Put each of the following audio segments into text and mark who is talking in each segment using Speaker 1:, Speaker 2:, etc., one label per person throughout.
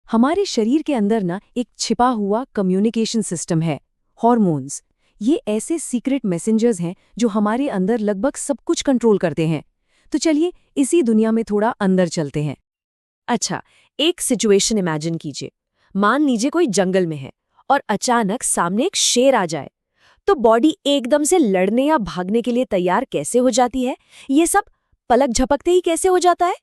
Speaker 1: हमारे शरीर के अंदर ना एक छिपा हुआ कम्युनिकेशन सिस्टम है, हॉर्मोन्स। ये ऐसे सीक्रेट मैसेंजर्स हैं जो हमारे अंदर लगभग सब कुछ कंट्रोल करते हैं। तो चलिए इसी दुनिया में थोड़ा अंदर चलते हैं।
Speaker 2: अच्छा, एक सिचुएशन इमेजिन कीजिए। मान लीजिए कोई जंगल में है और अचानक सामने एक शेर आ जाए, तो बॉडी एकदम से लड़ने या भागने के लिए तैयार कैसे हो जाती है? ये सब पलक झपकते ही कैसे हो जाता है?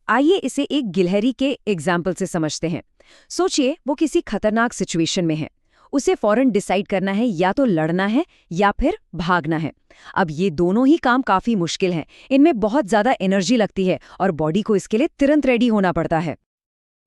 Speaker 1: आइए इसे एक गिलहरी के एग्जाम्पल से समझते हैं। सोचिए वो किसी खतरनाक सिचुएशन में है। उसे फौरन डिसाइड करना है या तो लड़ना है या फिर भागना है। अब ये दोनों ही काम काफी मुश्किल हैं। इनमें बहुत ज्यादा एनर्जी लगती है और बॉडी को इसके लिए तुरंत रेडी होना पड़ता है।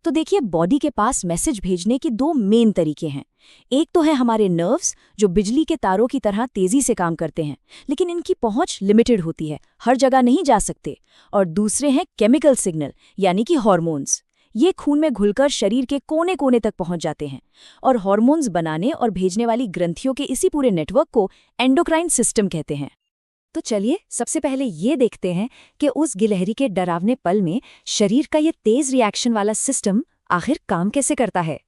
Speaker 2: तो देखिए, बॉडी के पास मैसेज भेजने के दो मेन तरीके हैं। एक तो है हमारे नर्व्स, जो बिजली के तारों की तरह तेजी से काम करते हैं, लेकिन इनकी पहुंच लिमिटेड होती है, हर जगह नहीं जा सकते। और दूसरे हैं केमिकल सिग्नल, यानी कि हार्मोन्स। ये खून में घुलकर शरीर के कोने कोने तक पहुंच जाते हैं और हार्मोन्स बनाने और भेजने वाली ग्रंथियों के इसी पूरे नेटवर्क को एंडोक्राइन सिस्टम कहते हैं।
Speaker 1: तो चलिए सबसे पहले ये देखते हैं कि उस गिलहरी के डरावने पल में शरीर का ये तेज रिएक्शन वाला सिस्टम आखिर काम कैसे करता है।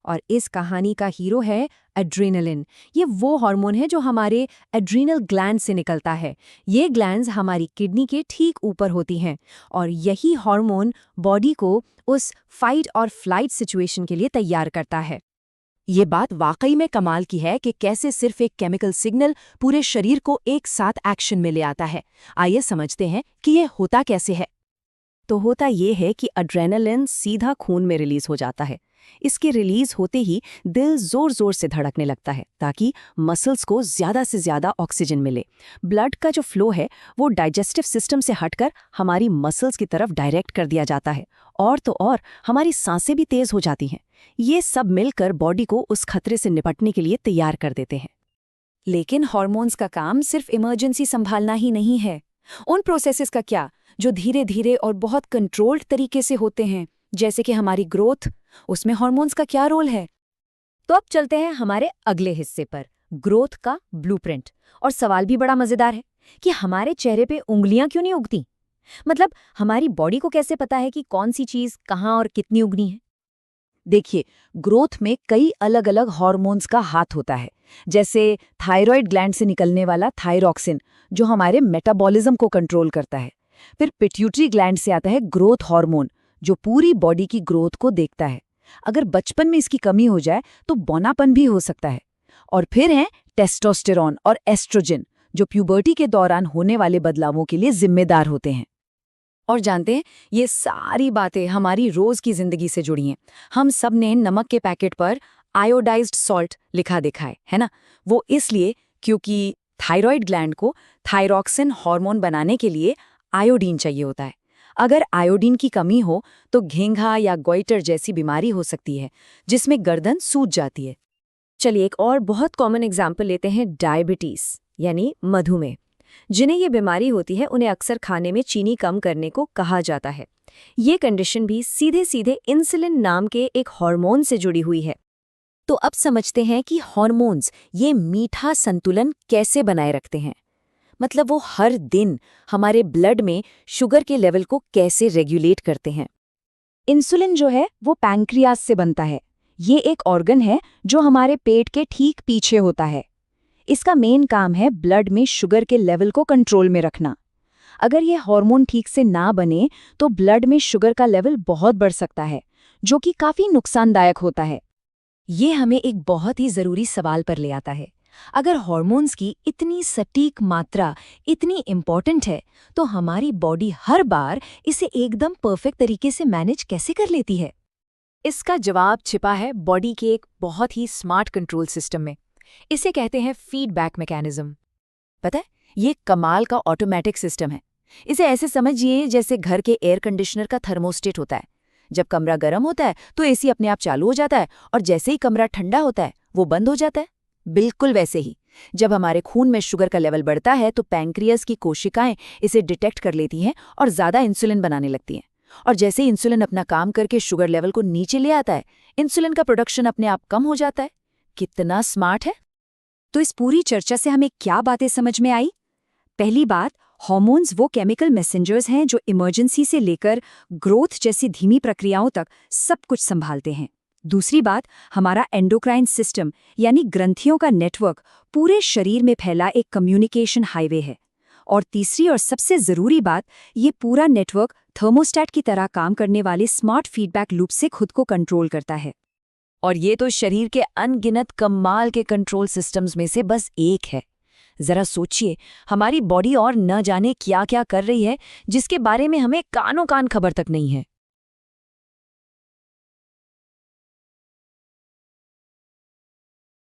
Speaker 1: और इस कहानी का हीरो है एड्रेनालिन। ये वो हार्मोन है जो हमारे एड्रीनल ग्लैंड से निकलता है। ये ग्लैंड्स हमारी किडनी के ठीक ऊपर होती हैं और यही हार्मोन बॉडी को उस फाइट और फ्लाइट सिचुएशन के लिए तैयार करता है। ये बात वाकई में कमाल की है कि कैसे सिर्फ एक केमिकल सिग्नल पूरे शरीर को एक साथ एक्शन में ले आता है। आइए समझते हैं कि ये होता कैसे है।
Speaker 2: तो होता ये है कि एड्रेनालिन सीधा खून में रिलीज हो जाता है। इसके रिलीज होते ही दिल जोर जोर से धड़कने लगता है ताकि मसल्स को ज्यादा से ज्यादा ऑक्सीजन मिले। ब्लड का जो फ्लो है वो डाइजेस्टिव सिस्टम से हटकर हमारी मसल्स की तरफ डायरेक्ट कर दिया जाता है। और तो और हमारी सांसें भी तेज हो जाती हैं। ये सब मिलकर बॉडी को उस खतरे से निपटने के लिए तैयार कर देते हैं।
Speaker 1: लेकिन हार्मोन्स का काम सिर्फ इमरजेंसी संभालना ही नहीं है। उन प्रोसेसेस का क्या जो धीरे धीरे और बहुत कंट्रोल्ड तरीके से होते हैं, जैसे कि हमारी ग्रोथ, उसमें हार्मोन्स का क्या रोल है। तो अब चलते हैं हमारे अगले हिस्से पर, ग्रोथ का ब्लूप्रिंट। और सवाल भी बड़ा मजेदार है कि हमारे चेहरे पे उंगलियां क्यों नहीं उगती। मतलब हमारी बॉडी को कैसे पता है कि कौन सी चीज कहाँ और कितनी उगनी है।
Speaker 2: देखिए, ग्रोथ में कई अलग अलग हार्मोन्स का हाथ होता है, जैसे थायराइड ग्लैंड से निकलने वाला थायरॉक्सिन, जो हमारे मेटाबॉलिज्म को कंट्रोल करता है। फिर पिट्यूटरी ग्लैंड से आता है ग्रोथ हार्मोन, जो पूरी बॉडी की ग्रोथ को देखता है। अगर बचपन में इसकी कमी हो जाए तो बौनापन भी हो सकता है। और फिर हैं टेस्टोस्टेरोन और एस्ट्रोजन, जो प्यूबर्टी के दौरान होने वाले बदलावों के लिए जिम्मेदार होते हैं।
Speaker 1: और जानते हैं, ये सारी बातें हमारी रोज की जिंदगी से जुड़ी हैं। हम सब ने नमक के पैकेट पर आयोडाइज्ड सॉल्ट लिखा देखा है ना? वो इसलिए क्योंकि थायराइड ग्लैंड को थायरॉक्सिन हार्मोन बनाने के लिए आयोडीन चाहिए होता है। अगर आयोडीन की कमी हो तो घेंघा या गोइटर जैसी बीमारी हो सकती है, जिसमें गर्दन सूज जाती है।
Speaker 2: चलिए एक और बहुत कॉमन एग्जाम्पल लेते हैं, डायबिटीज यानी मधुमेह। जिन्हें ये बीमारी होती है उन्हें अक्सर खाने में चीनी कम करने को कहा जाता है। ये कंडीशन भी सीधे सीधे इंसुलिन नाम के एक हार्मोन से जुड़ी हुई है। तो अब समझते हैं कि हार्मोन्स ये मीठा संतुलन कैसे बनाए रखते हैं। मतलब वो हर दिन हमारे ब्लड में शुगर के लेवल को कैसे रेगुलेट करते हैं।
Speaker 1: इंसुलिन जो है वो पैंक्रियास से बनता है। ये एक ऑर्गन है जो हमारे पेट के ठीक पीछे होता है। इसका मेन काम है ब्लड में शुगर के लेवल को कंट्रोल में रखना। अगर ये हार्मोन ठीक से ना बने तो ब्लड में शुगर का लेवल बहुत बढ़ सकता है, जो कि काफी नुकसानदायक होता है। ये हमें एक बहुत ही जरूरी सवाल पर ले आता है। अगर हार्मोन्स की इतनी सटीक मात्रा इतनी इम्पोर्टेंट है, तो हमारी बॉडी हर बार इसे एकदम परफेक्ट तरीके से मैनेज कैसे कर लेती है? इसका जवाब छिपा है बॉडी के एक बहुत ही स्मार्ट कंट्रोल सिस्टम में। इसे कहते हैं फीडबैक मैकेनिज्म। पता है, ये कमाल का ऑटोमेटिक सिस्टम है। इसे ऐसे समझिए जैसे घर के एयर कंडीशनर का थर्मोस्टेट होता है। जब कमरा गर्म होता है तो एसी अपने आप चालू हो जाता है, और जैसे ही कमरा ठंडा होता है वो बंद हो जाता है। बिल्कुल वैसे ही जब हमारे खून में शुगर का लेवल बढ़ता है तो पैंक्रियास की कोशिकाएं इसे डिटेक्ट कर लेती हैं और ज़्यादा इंसुलिन बनाने लगती हैं। और जैसे ही इंसुलिन अपना काम करके शुगर लेवल को नीचे ले आता है, इंसुलिन का प्रोडक्शन अपने आप कम हो जाता है। कितना स्मार्ट है। तो इस पूरी चर्चा से हमें क्या बातें समझ में आई? पहली बात, हॉर्मोन्स वो केमिकल मैसेंजर्स हैं जो इमरजेंसी से लेकर ग्रोथ जैसी धीमी प्रक्रियाओं तक सब कुछ संभालते हैं। दूसरी बात, हमारा एंडोक्राइन सिस्टम यानी ग्रंथियों का नेटवर्क पूरे शरीर में फैला एक कम्युनिकेशन हाईवे है। और तीसरी और सबसे ज़रूरी बात, ये पूरा नेटवर्क थर्मोस्टैट की तरह काम करने वाले स्मार्ट फीडबैक लूप से खुद को कंट्रोल करता है।
Speaker 2: और ये तो शरीर के अनगिनत कमाल के कंट्रोल सिस्टम्स में से बस एक है। जरा सोचिए, हमारी बॉडी और न जाने क्या क्या कर रही है जिसके बारे में हमें कानों कान खबर तक नहीं है।